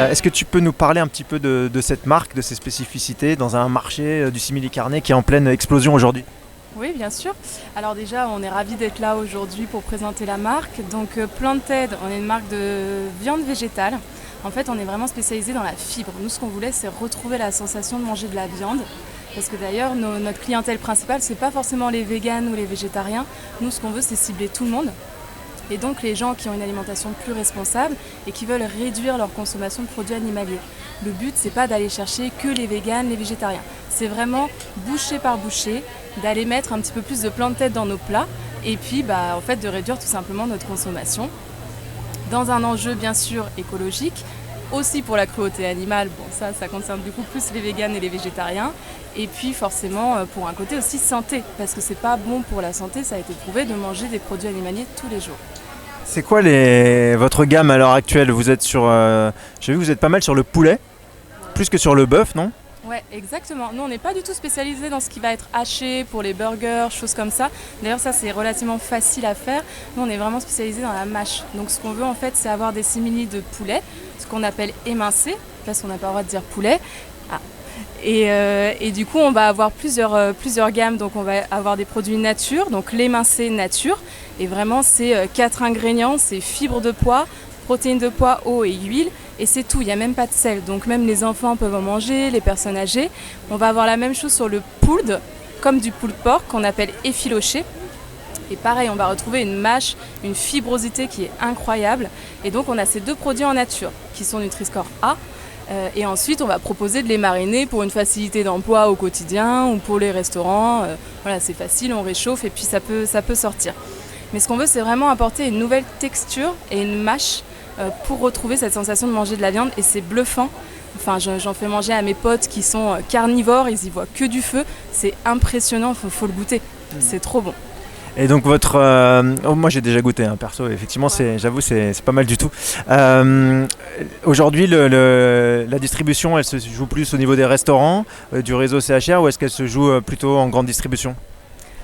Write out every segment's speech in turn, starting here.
Est-ce que tu peux nous parler un petit peu de cette marque, de ses spécificités dans un marché du simili-carné qui est en pleine explosion aujourd'hui? Oui, bien sûr. Alors déjà, on est ravis d'être là aujourd'hui pour présenter la marque. Donc Planted, on est une marque de viande végétale. En fait, on est vraiment spécialisé dans la fibre. Nous, ce qu'on voulait, c'est retrouver la sensation de manger de la viande. Parce que d'ailleurs, notre clientèle principale, c'est pas forcément les véganes ou les végétariens. Nous, ce qu'on veut, c'est cibler tout le monde. Et donc les gens qui ont une alimentation plus responsable et qui veulent réduire leur consommation de produits animaliers. Le but, c'est pas d'aller chercher que les véganes, les végétariens. C'est vraiment bouchée par bouchée, d'aller mettre un petit peu plus de Planted dans nos plats et puis en fait, de réduire tout simplement notre consommation. Dans un enjeu bien sûr écologique, aussi pour la cruauté animale, bon ça concerne du coup plus les véganes et les végétariens. Et puis forcément pour un côté aussi santé, parce que c'est pas bon pour la santé, ça a été prouvé de manger des produits animaliers tous les jours. C'est quoi votre gamme à l'heure actuelle? Vous êtes sur, j'ai vu que vous êtes pas mal sur le poulet, plus que sur le bœuf, non? Ouais, exactement. Nous, on n'est pas du tout spécialisé dans ce qui va être haché pour les burgers, choses comme ça. D'ailleurs, ça, c'est relativement facile à faire. Nous, on est vraiment spécialisé dans la mâche. Donc, ce qu'on veut, en fait, c'est avoir des simili de poulet, ce qu'on appelle émincé, parce qu'on n'a pas le droit de dire poulet. Ah. Et du coup, on va avoir plusieurs gammes. Donc, on va avoir des produits nature, donc l'émincé nature. Et vraiment, c'est 4 ingrédients, c'est fibres de pois, protéines de pois, eau et huile. Et c'est tout, il n'y a même pas de sel. Donc même les enfants peuvent en manger, les personnes âgées. On va avoir la même chose sur le pulled, comme du pulled pork qu'on appelle effiloché. Et pareil, on va retrouver une mâche, une fibrosité qui est incroyable. Et donc on a ces 2 produits en nature, qui sont Nutri-Score A. Et ensuite, on va proposer de les mariner pour une facilité d'emploi au quotidien ou pour les restaurants. Voilà, c'est facile, on réchauffe et puis ça peut sortir. Mais ce qu'on veut, c'est vraiment apporter une nouvelle texture et une mâche pour retrouver cette sensation de manger de la viande, et c'est bluffant. Enfin, j'en fais manger à mes potes qui sont carnivores, ils y voient que du feu, c'est impressionnant, faut le goûter, c'est trop bon. Et donc moi j'ai déjà goûté, hein, perso, effectivement, Ouais. j'avoue c'est pas mal du tout. Aujourd'hui la distribution, elle se joue plus au niveau des restaurants, du réseau CHR, ou est-ce qu'elle se joue plutôt en grande distribution?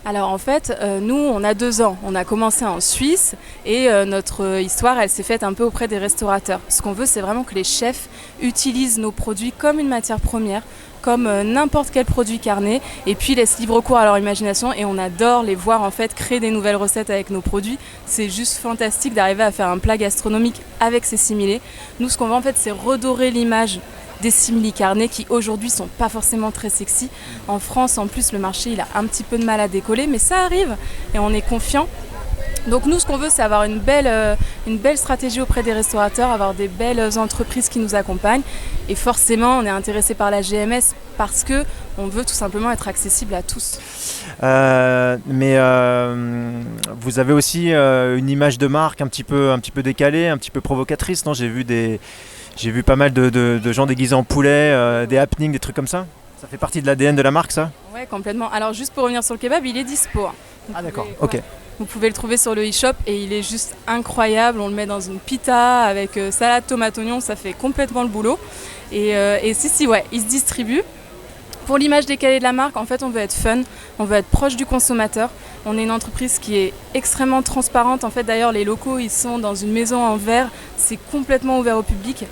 Alors en fait, nous, on a 2 ans. On a commencé en Suisse et notre histoire, elle s'est faite un peu auprès des restaurateurs. Ce qu'on veut, c'est vraiment que les chefs utilisent nos produits comme une matière première, comme n'importe quel produit carné, et puis laissent libre cours à leur imagination. Et on adore les voir en fait créer des nouvelles recettes avec nos produits. C'est juste fantastique d'arriver à faire un plat gastronomique avec ces similés. Nous, ce qu'on veut en fait, c'est redorer l'image des simili-carnés qui aujourd'hui sont pas forcément très sexy. En France, en plus, le marché il a un petit peu de mal à décoller, mais ça arrive et on est confiant. Donc nous, ce qu'on veut, c'est avoir une belle stratégie auprès des restaurateurs, avoir des belles entreprises qui nous accompagnent. Et forcément, on est intéressé par la GMS parce que on veut tout simplement être accessible à tous. Mais vous avez aussi une image de marque un petit peu décalée, un petit peu provocatrice, non? J'ai vu pas mal de gens déguisés en poulet, des happenings, des trucs comme ça. Ça fait partie de l'ADN de la marque, ça? Ouais, complètement. Alors juste pour revenir sur le kebab, il est dispo. Ah d'accord, ok. Vous pouvez le trouver sur le e-shop et il est juste incroyable. On le met dans une pita avec salade, tomate, oignon, ça fait complètement le boulot. Et ouais, il se distribue. Pour l'image décalée de la marque, en fait, on veut être fun, on veut être proche du consommateur. On est une entreprise qui est extrêmement transparente. En fait, d'ailleurs, les locaux, ils sont dans une maison en verre. C'est complètement ouvert au public.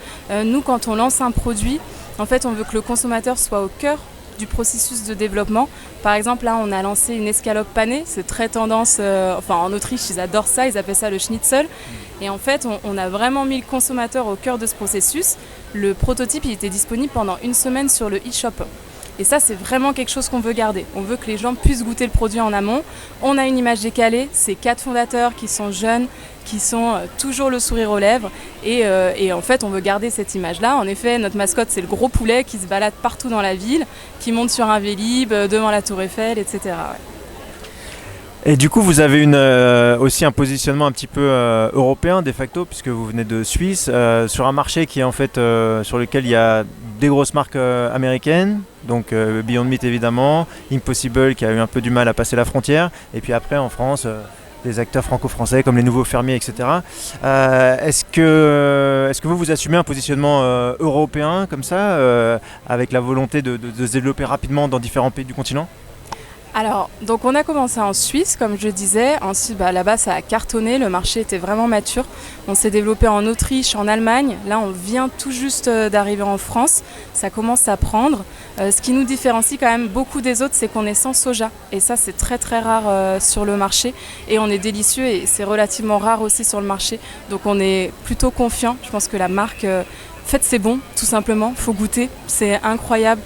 Nous, quand on lance un produit, en fait, on veut que le consommateur soit au cœur du processus de développement. Par exemple, là, on a lancé une escalope panée. C'est très tendance. En Autriche, ils adorent ça. Ils appellent ça le schnitzel. Et en fait, on a vraiment mis le consommateur au cœur de ce processus. Le prototype, il était disponible pendant 1 semaine sur le e-shop. Et ça, c'est vraiment quelque chose qu'on veut garder. On veut que les gens puissent goûter le produit en amont. On a une image décalée. C'est 4 fondateurs qui sont jeunes, qui sont toujours le sourire aux lèvres. Et en fait, on veut garder cette image-là. En effet, notre mascotte, c'est le gros poulet qui se balade partout dans la ville, qui monte sur un Vélib, devant la Tour Eiffel, etc. Ouais. Et du coup, vous avez aussi un positionnement un petit peu européen de facto, puisque vous venez de Suisse, sur un marché qui est en fait sur lequel il y a des grosses marques américaines, donc Beyond Meat évidemment, Impossible qui a eu un peu du mal à passer la frontière, et puis après en France, des acteurs franco-français comme les Nouveaux Fermiers, etc. Est-ce que vous assumez un positionnement européen comme ça, avec la volonté de se développer rapidement dans différents pays du continent ? Alors, donc on a commencé en Suisse, comme je disais. Ensuite, là-bas, ça a cartonné. Le marché était vraiment mature. On s'est développé en Autriche, en Allemagne. Là, on vient tout juste d'arriver en France. Ça commence à prendre. Ce qui nous différencie quand même beaucoup des autres, c'est qu'on est sans soja. Et ça, c'est très très rare sur le marché. Et on est délicieux et c'est relativement rare aussi sur le marché. Donc on est plutôt confiant. Je pense que la marque, en fait, c'est bon, tout simplement. Faut goûter. C'est incroyable.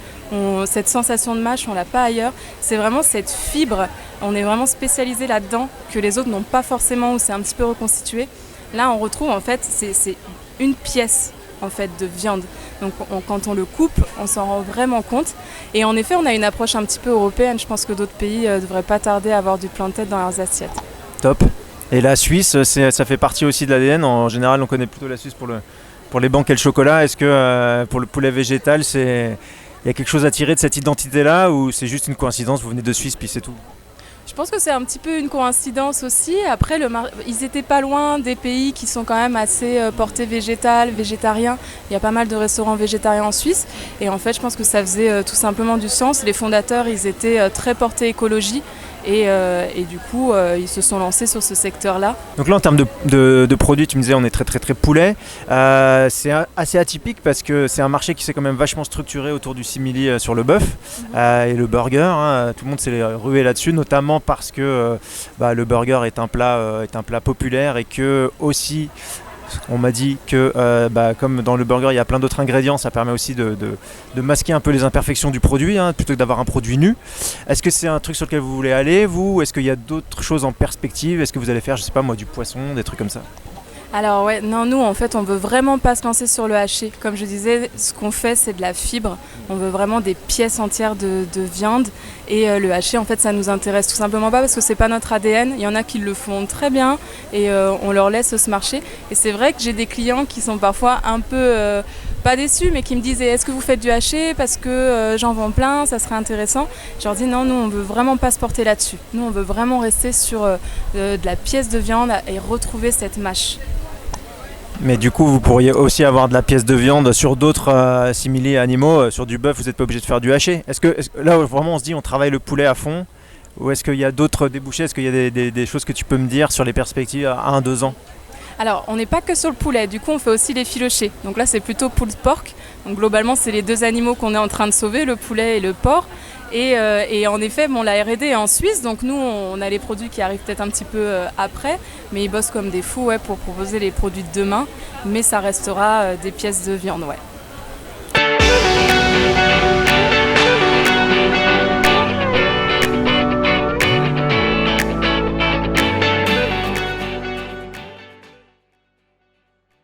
Cette sensation de mâche, on l'a pas ailleurs. C'est vraiment cette fibre, on est vraiment spécialisé là-dedans, que les autres n'ont pas forcément, ou c'est un petit peu reconstitué. Là, on retrouve en fait, c'est une pièce en fait de viande. Donc quand on le coupe, on s'en rend vraiment compte. Et en effet, on a une approche un petit peu européenne. Je pense que d'autres pays ne devraient pas tarder à avoir du plantain dans leurs assiettes. Top. Et la Suisse, ça fait partie aussi de l'ADN. En général, on connaît plutôt la Suisse pour les banques et le chocolat. Est-ce que pour le poulet végétal, il y a quelque chose à tirer de cette identité-là ou c'est juste une coïncidence, vous venez de Suisse puis c'est tout? Je pense que c'est un petit peu une coïncidence aussi. Après, ils étaient pas loin des pays qui sont quand même assez portés végétariens. Il y a pas mal de restaurants végétariens en Suisse. Et en fait, je pense que ça faisait tout simplement du sens. Les fondateurs, ils étaient très portés écologie. Et du coup, ils se sont lancés sur ce secteur-là. Donc là, en termes de produits, tu me disais, on est très très très poulet. C'est assez atypique parce que c'est un marché qui s'est quand même vachement structuré autour du simili sur le bœuf et le burger. Hein. Tout le monde s'est rué là-dessus, notamment parce que le burger est un plat populaire et que aussi... On m'a dit que comme dans le burger il y a plein d'autres ingrédients, ça permet aussi de masquer un peu les imperfections du produit plutôt que d'avoir un produit nu. Est-ce que c'est un truc sur lequel vous voulez aller, vous? Est-ce qu'il y a d'autres choses en perspective? Est-ce que vous allez faire, je sais pas moi, du poisson, des trucs comme ça? Alors ouais, non, nous en fait on veut vraiment pas se lancer sur le haché. Comme je disais, ce qu'on fait c'est de la fibre. On veut vraiment des pièces entières de viande. Et le haché en fait ça nous intéresse tout simplement pas parce que c'est pas notre ADN. Il y en a qui le font très bien et on leur laisse ce marché. Et c'est vrai que j'ai des clients qui sont parfois un peu pas déçus mais qui me disent est-ce que vous faites du haché parce que j'en vends plein, ça serait intéressant. Je leur dis non, nous on veut vraiment pas se porter là-dessus. Nous on veut vraiment rester sur de la pièce de viande et retrouver cette mâche. Mais du coup, vous pourriez aussi avoir de la pièce de viande sur d'autres simili animaux. Sur du bœuf, vous n'êtes pas obligé de faire du haché. Est-ce que là, vraiment, on se dit on travaille le poulet à fond? Ou est-ce qu'il y a d'autres débouchés? Est-ce qu'il y a des choses que tu peux me dire sur les perspectives à 1-2 ans? Alors, on n'est pas que sur le poulet, du coup on fait aussi les filochés. Donc là c'est plutôt pulled pork. Donc globalement c'est les deux animaux qu'on est en train de sauver, le poulet et le porc. Et en effet, la R&D est en Suisse, donc nous on a les produits qui arrivent peut-être un petit peu après, mais ils bossent comme des fous pour proposer les produits de demain, mais ça restera des pièces de viande. Ouais.